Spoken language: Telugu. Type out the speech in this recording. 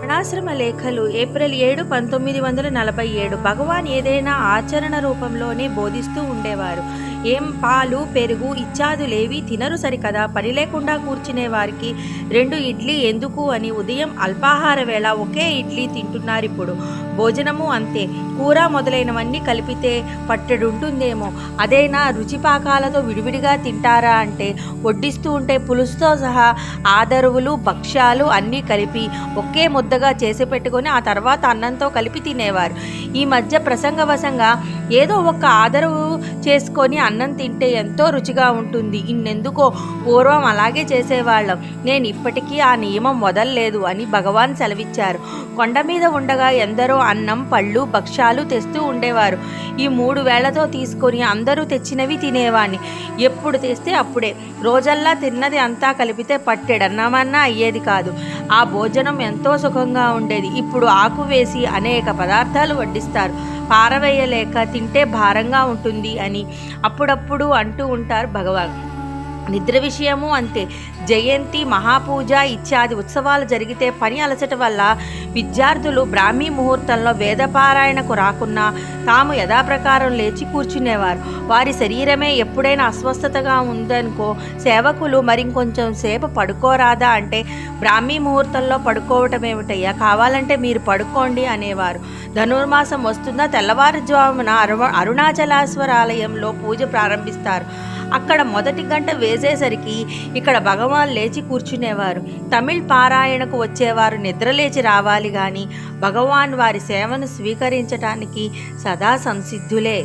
వర్ణాశ్రమ లేఖలు ఏప్రిల్ 7, 1947. భగవాన్ ఏదైనా ఆచరణ రూపంలోనే బోధిస్తూ ఉండేవారు. ఏం పాలు పెరుగు ఇత్యాదులేవి తినరు సరికదా. పని లేకుండా కూర్చునే వారికి 2 ఇడ్లీ ఎందుకు అని ఉదయం అల్పాహార వేళ ఒకే ఇడ్లీ తింటున్నారిప్పుడు. భోజనము అంతే. కూర మొదలైనవన్నీ కలిపితే పట్టెడుంటుందేమో. అదైనా రుచిపాకాలతో విడివిడిగా తింటారా అంటే వడ్డిస్తూ ఉంటే పులుసుతో సహా ఆదరువులు భక్ష్యాలు అన్నీ కలిపి ఒకే ముద్దగా చేసి పెట్టుకొని ఆ తర్వాత అన్నంతో కలిపి తినేవారు. ఈ మధ్య ప్రసంగవశంగా ఏదో ఒక ఆదరువు చేసుకొని అన్నం తింటే ఎంతో రుచిగా ఉంటుంది. ఇన్నెందుకో పూర్వం అలాగే చేసేవాళ్ళం. నేను ఇప్పటికీ ఆ నియమం వదల్లేదు అని భగవాన్ సెలవిచ్చారు. కొండ మీద ఉండగా ఎందరో అన్నం పళ్ళు భక్ష్యాలు తెస్తూ ఉండేవారు. ఈ 3 వేళతో తీసుకొని అందరూ తెచ్చినవి తినేవాణ్ణి. ఎప్పుడు తెస్తే అప్పుడే. రోజల్లా తిన్నది అంతా కలిపితే పట్టెడన్నమన్నా అయ్యేది కాదు. ఆ భోజనం ఎంతో సుఖంగా ఉండేది. ఇప్పుడు ఆకు వేసి అనేక పదార్థాలు వడ్డిస్తారు. పారవేయలేక తింటే భారంగా ఉంటుంది అని అప్పుడప్పుడు అంటూ ఉంటారు భగవాన్. నిద్ర విషయము అంతే. జయంతి మహాపూజ ఇత్యాది ఉత్సవాలు జరిగితే పని అలసట వల్ల విద్యార్థులు బ్రాహ్మీ ముహూర్తంలో వేదపారాయణకు రాకున్నా తాము యథాప్రకారం లేచి కూర్చునేవారు. వారి శరీరమే ఎప్పుడైనా అస్వస్థతగా ఉందనుకో సేవకులు మరింకొంచెం సేపు పడుకోరాదా అంటే బ్రాహ్మీ ముహూర్తంలో పడుకోవటం ఏమిటయ్యా, కావాలంటే మీరు పడుకోండి అనేవారు. ధనుర్మాసం వస్తుందా తెల్లవారుజామున అరుణాచలేశ్వర ఆలయంలో పూజ ప్రారంభిస్తారు. అక్కడ మొదటి గంట వేసేసరికి ఇక్కడ భగవాన్ లేచి కూర్చునేవారు. తమిళ్ పారాయణకు వచ్చేవారు నిద్రలేచి రావాలి కానీ భగవాన్ వారి సేవను స్వీకరించటానికి సదా సంసిద్ధులే.